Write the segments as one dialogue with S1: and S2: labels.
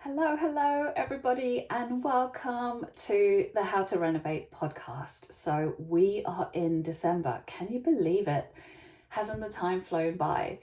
S1: Hello, everybody, and welcome to the How to Renovate podcast. So, we are in December. Can you believe it? Hasn't the time flown by?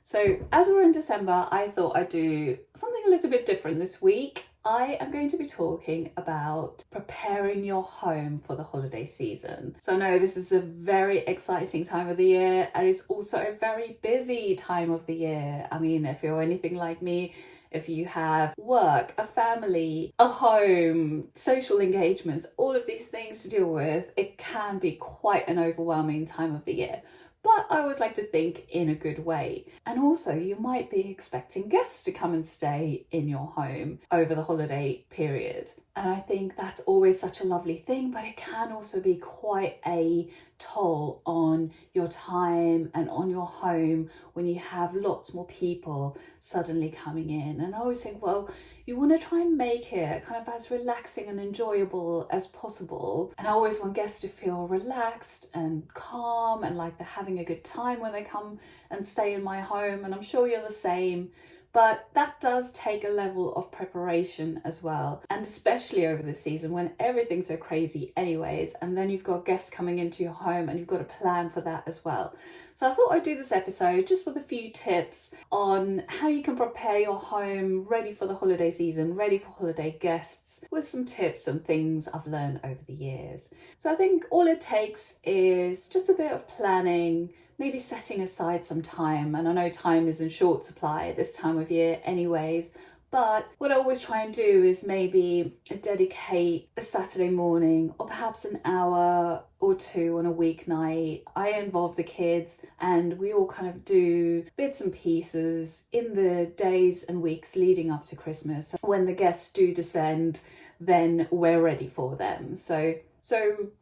S1: So, as we're in December, I thought I'd do something a little bit different this week. I am going to be talking about preparing your home for the holiday season. So, I know this is a very exciting time of the year, and it's also a very busy time of the year. I mean, if you're anything like me, if you have work, a family, a home, social engagements, all of these things to deal with, it can be quite an overwhelming time of the year. But I always like to think in a good way. And also, you might be expecting guests to come and stay in your home over the holiday period. And I think that's always such a lovely thing, but it can also be quite a toll on your time and on your home when you have lots more people suddenly coming in. And I always think, well, you want to try and make it kind of as relaxing and enjoyable as possible. And I always want guests to feel relaxed and calm and like they're having a good time when they come and stay in my home. And I'm sure you're the same. But that does take a level of preparation as well. And especially over the season when everything's so crazy anyways, and then you've got guests coming into your home and you've got to plan for that as well. So I thought I'd do this episode just with a few tips on how you can prepare your home ready for the holiday season, ready for holiday guests, with some tips and things I've learned over the years. So I think all it takes is just a bit of planning, maybe setting aside some time. And I know time is in short supply at this time of year anyways, but what I always try and do is maybe dedicate a Saturday morning or perhaps an hour or two on a weeknight. I involve the kids and we all kind of do bits and pieces in the days and weeks leading up to Christmas. So when the guests do descend, then we're ready for them. So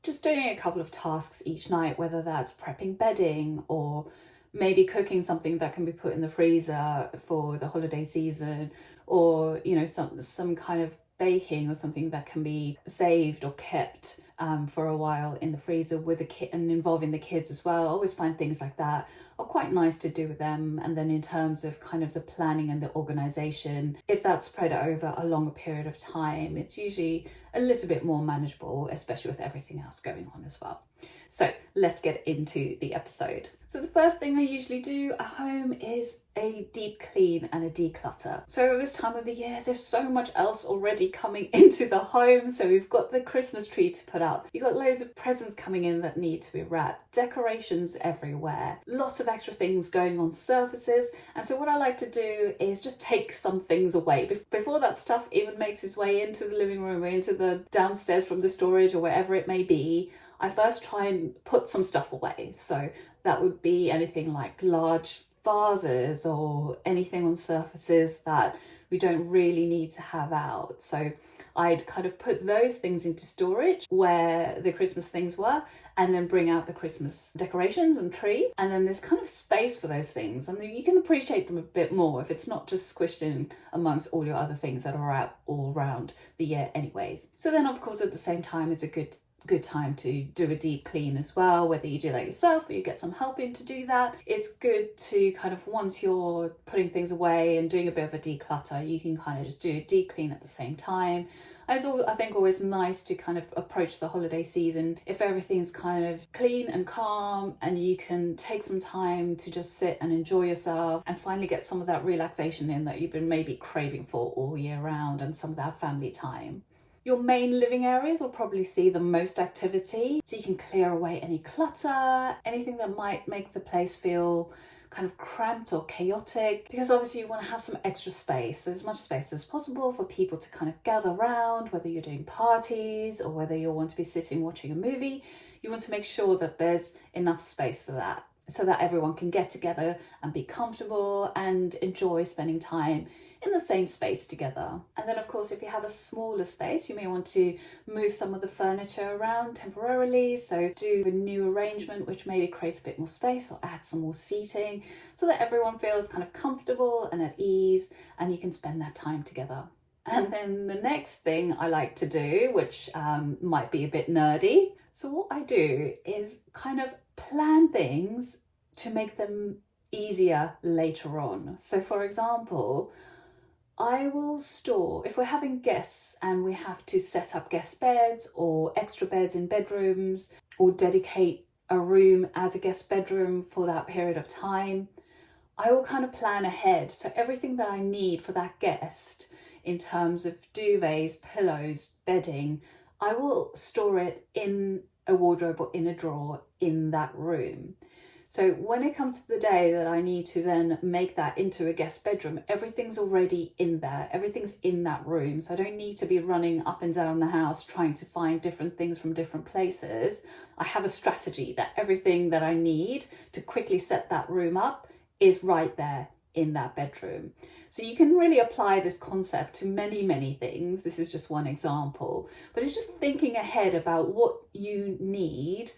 S1: just doing a couple of tasks each night, whether that's prepping bedding or maybe cooking something that can be put in the freezer for the holiday season, or some kind of baking or something that can be saved or kept for a while in the freezer with a kid and involving the kids as well. I always find things like that are quite nice to do with them. And then in terms of kind of the planning and the organization, if that's spread over a longer period of time, it's usually a little bit more manageable, especially with everything else going on as well. So let's get into the episode. So the first thing I usually do at home is a deep clean and a declutter. So this time of the year, there's so much else already coming into the home. So we've got the Christmas tree to put up. You've got loads of presents coming in that need to be wrapped, decorations everywhere, lots of extra things going on surfaces. And so what I like to do is just take some things away before that stuff even makes its way into the living room or into the downstairs from the storage or wherever it may be. I first try and put some stuff away. So that would be anything like large vases or anything on surfaces that we don't really need to have out. So I'd kind of put those things into storage where the Christmas things were, and then bring out the Christmas decorations and tree. And then there's kind of space for those things. And you can appreciate them a bit more if it's not just squished in amongst all your other things that are out all around the year anyways. So then, of course, at the same time, it's a good time to do a deep clean as well, whether you do that yourself or you get some help in to do that. It's good to kind of, once you're putting things away and doing a bit of a declutter, you can kind of just do a deep clean at the same time. I think always nice to kind of approach the holiday season if everything's kind of clean and calm and you can take some time to just sit and enjoy yourself and finally get some of that relaxation in that you've been maybe craving for all year round, and some of that family time. Your main living areas will probably see the most activity, so you can clear away any clutter, anything that might make the place feel kind of cramped or chaotic, because obviously you want to have some extra space, so as much space as possible for people to kind of gather around, whether you're doing parties or whether you want to be sitting watching a movie. You want to make sure that there's enough space for that, so that everyone can get together and be comfortable and enjoy spending time in the same space together. And then, of course, if you have a smaller space, you may want to move some of the furniture around temporarily. So do a new arrangement, which maybe creates a bit more space, or add some more seating so that everyone feels kind of comfortable and at ease and you can spend that time together. And then the next thing I like to do, which might be a bit nerdy. So what I do is kind of plan things to make them easier later on. So for example, I will store, if we're having guests and we have to set up guest beds or extra beds in bedrooms or dedicate a room as a guest bedroom for that period of time, I will kind of plan ahead. So everything that I need for that guest in terms of duvets, pillows, bedding, I will store it in a wardrobe or in a drawer in that room. So when it comes to the day that I need to then make that into a guest bedroom, everything's already in there. Everything's in that room. So I don't need to be running up and down the house trying to find different things from different places. I have a strategy that everything that I need to quickly set that room up is right there in that bedroom. So you can really apply this concept to many, many things. This is just one example, but it's just thinking ahead about what you need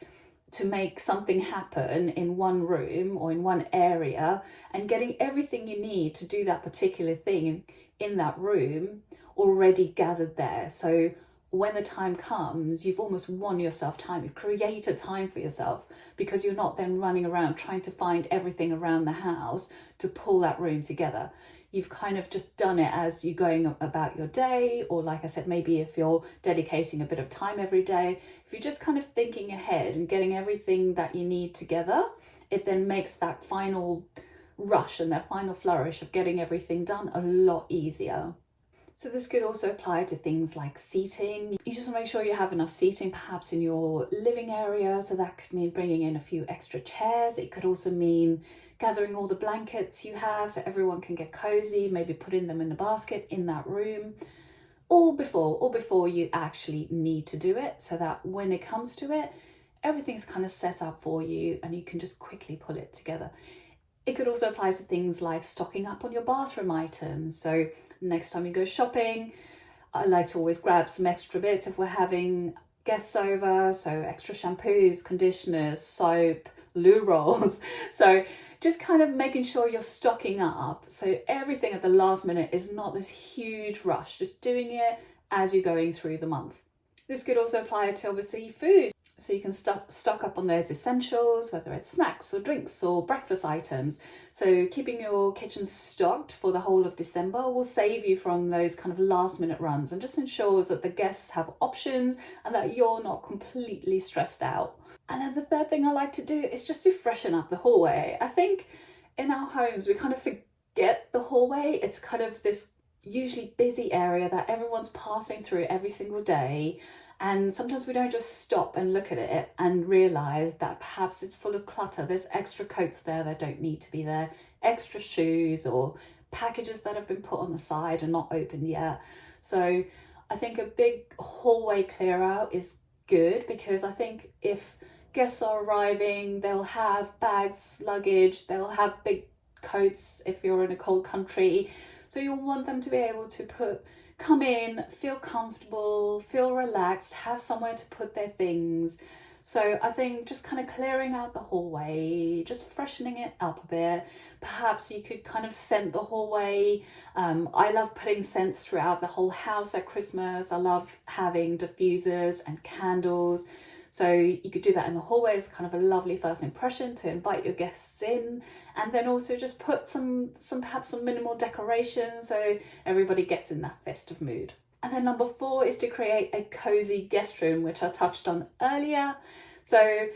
S1: to make something happen in one room or in one area, and getting everything you need to do that particular thing in that room already gathered there. So when the time comes, you've almost won yourself time. You've created time for yourself because you're not then running around trying to find everything around the house to pull that room together. You've kind of just done it as you're going about your day, or like I said, maybe if you're dedicating a bit of time every day, if you're just kind of thinking ahead and getting everything that you need together, it then makes that final rush and that final flourish of getting everything done a lot easier. So this could also apply to things like seating. You just want to make sure you have enough seating perhaps in your living area. So that could mean bringing in a few extra chairs. It could also mean gathering all the blankets you have so everyone can get cozy, maybe putting them in a basket in that room, all before you actually need to do it, so that when it comes to it, everything's kind of set up for you and you can just quickly pull it together. It could also apply to things like stocking up on your bathroom items. So next time you go shopping, I like to always grab some extra bits if we're having guests over. So extra shampoos, conditioners, soap, loo rolls. So just kind of making sure you're stocking up. So everything at the last minute is not this huge rush, just doing it as you're going through the month. This could also apply to obviously food. So you can stock up on those essentials, whether it's snacks or drinks or breakfast items. So keeping your kitchen stocked for the whole of December will save you from those kind of last minute runs and just ensures that the guests have options and that you're not completely stressed out. And then the third thing I like to do is just to freshen up the hallway. I think in our homes, we kind of forget the hallway. It's kind of this usually busy area that everyone's passing through every single day. And sometimes we don't just stop and look at it and realise that perhaps it's full of clutter. There's extra coats there that don't need to be there, extra shoes or packages that have been put on the side and not opened yet. So I think a big hallway clear out is good, because I think if guests are arriving, they'll have bags, luggage, they'll have big coats if you're in a cold country. So you'll want them to be able to come in, feel comfortable, feel relaxed, have somewhere to put their things. So I think just kind of clearing out the hallway, just freshening it up a bit. Perhaps you could kind of scent the hallway. I love putting scents throughout the whole house at Christmas. I love having diffusers and candles. So you could do that in the hallway as kind of a lovely first impression to invite your guests in, and then also just put some perhaps some minimal decorations so everybody gets in that festive mood. And then number 4 is to create a cozy guest room, which I touched on earlier. So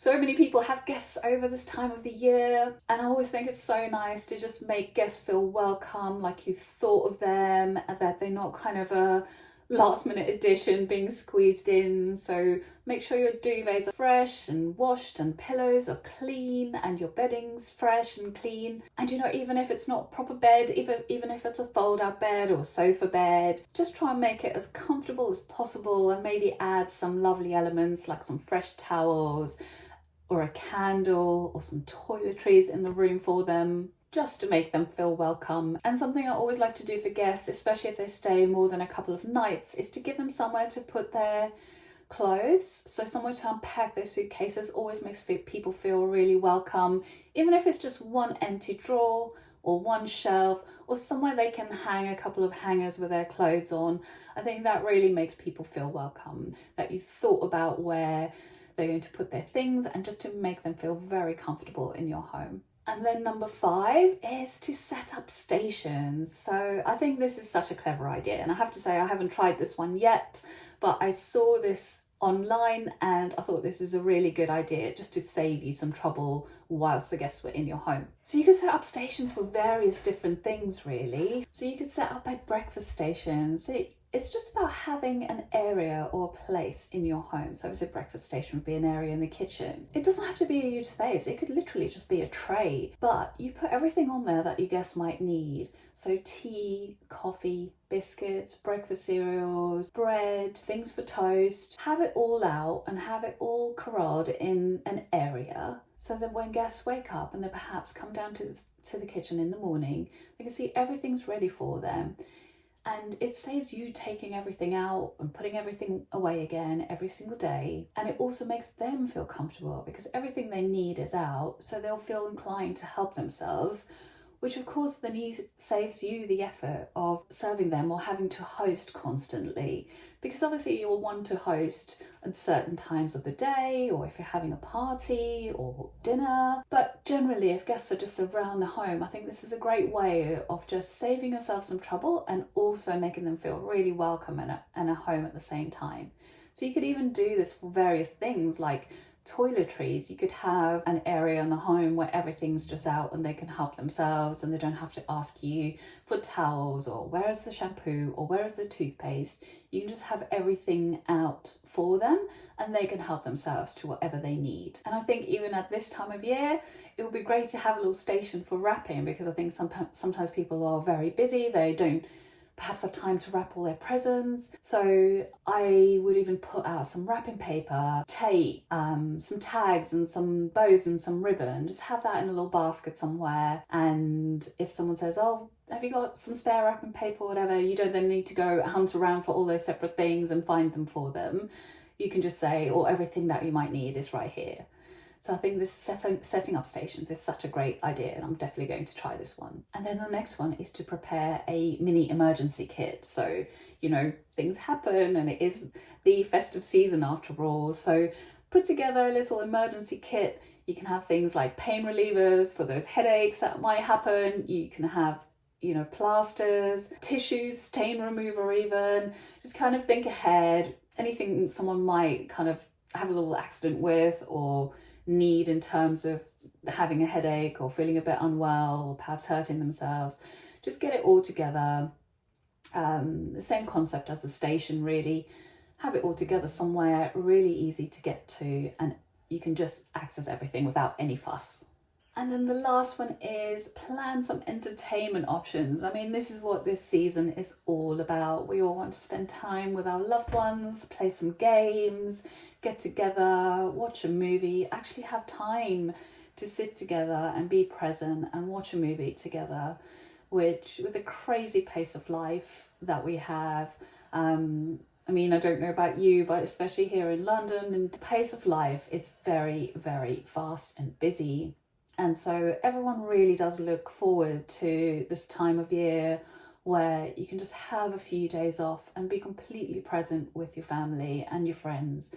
S1: many people have guests over this time of the year, and I always think it's so nice to just make guests feel welcome, like you've thought of them, and that they're not kind of a last minute addition being squeezed in. So make sure your duvets are fresh and washed and pillows are clean and your bedding's fresh and clean. And even if it's not proper bed, even if it's a fold out bed or a sofa bed, just try and make it as comfortable as possible, and maybe add some lovely elements like some fresh towels or a candle or some toiletries in the room for them, just to make them feel welcome. And something I always like to do for guests, especially if they stay more than a couple of nights, is to give them somewhere to put their clothes. So somewhere to unpack their suitcases always makes people feel really welcome, even if it's just one empty drawer or one shelf or somewhere they can hang a couple of hangers with their clothes on. I think that really makes people feel welcome, that you thought about where they're going to put their things, and just to make them feel very comfortable in your home. And then number 5 is to set up stations. So I think this is such a clever idea. And I have to say, I haven't tried this one yet, but I saw this online and I thought this was a really good idea just to save you some trouble whilst the guests were in your home. So you could set up stations for various different things really. So you could set up a breakfast station. So it's just about having an area or a place in your home. So obviously a breakfast station would be an area in the kitchen. It doesn't have to be a huge space. It could literally just be a tray, but you put everything on there that your guests might need. So tea, coffee, biscuits, breakfast cereals, bread, things for toast. Have it all out and have it all corralled in an area so that when guests wake up and they perhaps come down to the kitchen in the morning, they can see everything's ready for them. And it saves you taking everything out and putting everything away again every single day. And it also makes them feel comfortable because everything they need is out. So they'll feel inclined to help themselves, which of course then saves you the effort of serving them or having to host constantly. Because obviously you'll want to host at certain times of the day, or if you're having a party or dinner. But generally, if guests are just around the home, I think this is a great way of just saving yourself some trouble and also making them feel really welcome and at home at the same time. So you could even do this for various things like toiletries. You could have an area in the home where everything's just out and they can help themselves and they don't have to ask you for towels or where is the shampoo or where is the toothpaste. You can just have everything out for them and they can help themselves to whatever they need. And I think even at this time of year, it would be great to have a little station for wrapping, because I think sometimes people are very busy. They don't perhaps have time to wrap all their presents. So I would even put out some wrapping paper, tape, some tags and some bows and some ribbon. Just have that in a little basket somewhere. And if someone says, oh, have you got some spare wrapping paper or whatever, you don't then need to go hunt around for all those separate things and find them for them. You can just say, or everything that you might need is right here. So I think this setting up stations is such a great idea, and I'm definitely going to try this one. And then the next one is to prepare a mini emergency kit. So, things happen and it is the festive season after all. So put together a little emergency kit. You can have things like pain relievers for those headaches that might happen. You can have plasters, tissues, stain remover even. Just kind of think ahead. Anything someone might kind of have a little accident with or need in terms of having a headache or feeling a bit unwell or perhaps hurting themselves. Just get it all together. The same concept as the station really. Have it all together somewhere really easy to get to, and you can just access everything without any fuss. And then the last one is plan some entertainment options. I mean, this is what this season is all about. We all want to spend time with our loved ones, play some games, get together, watch a movie, actually have time to sit together and be present and watch a movie together, which with the crazy pace of life that we have, I mean, I don't know about you, but especially here in London, and the pace of life is very, very fast and busy. And so everyone really does look forward to this time of year where you can just have a few days off and be completely present with your family and your friends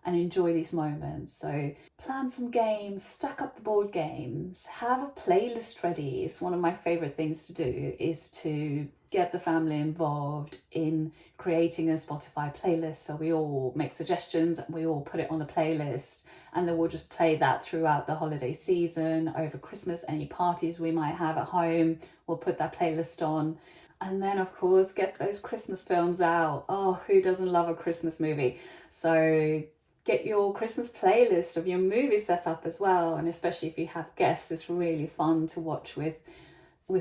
S1: and enjoy these moments. So plan some games, stack up the board games, have a playlist ready. It's one of my favourite things to do is to get the family involved in creating a Spotify playlist. So we all make suggestions and we all put it on the playlist, and then we'll just play that throughout the holiday season, over Christmas, any parties we might have at home, we'll put that playlist on. And then of course get those Christmas films out. Oh, who doesn't love a Christmas movie? So get your Christmas playlist of your movies set up as well, and especially if you have guests, it's really fun to watch with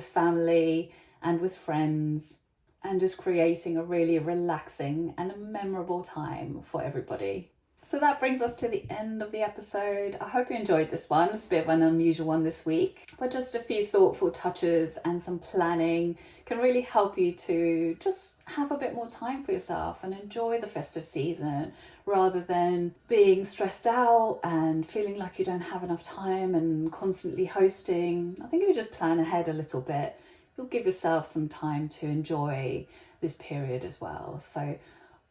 S1: family and with friends, and just creating a really relaxing and a memorable time for everybody. So that brings us to the end of the episode. I hope you enjoyed this one. It's a bit of an unusual one this week, but just a few thoughtful touches and some planning can really help you to just have a bit more time for yourself and enjoy the festive season rather than being stressed out and feeling like you don't have enough time and constantly hosting. I think if you just plan ahead a little bit, you'll give yourself some time to enjoy this period as well. So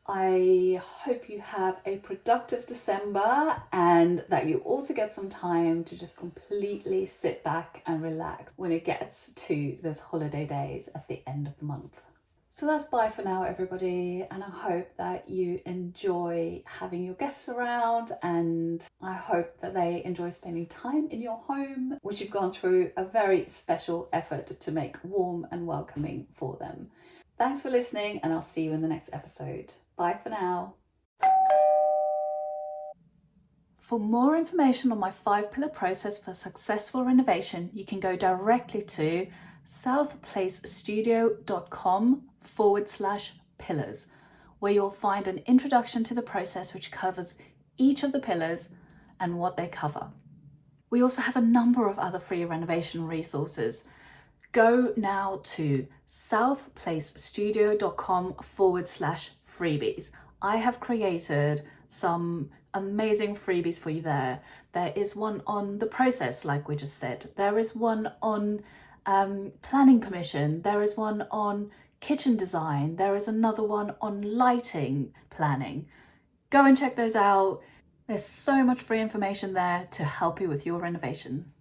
S1: I hope you have a productive December and that you also get some time to just completely sit back and relax when it gets to those holiday days at the end of the month. So that's bye for now, everybody, and I hope that you enjoy having your guests around, and I hope that they enjoy spending time in your home, which you've gone through a very special effort to make warm and welcoming for them. Thanks for listening, and I'll see you in the next episode. Bye for now. For more information on my 5-pillar process for successful renovation, you can go directly to southplacestudio.com/pillars, where you'll find an introduction to the process which covers each of the pillars and what they cover. We also have a number of other free renovation resources. Go now to southplacestudio.com/freebies. I have created some amazing freebies for you there. There is one on the process, like we just said. There is one on planning permission. There is one on kitchen design. There is another one on lighting planning. Go and check those out. There's so much free information there to help you with your renovation.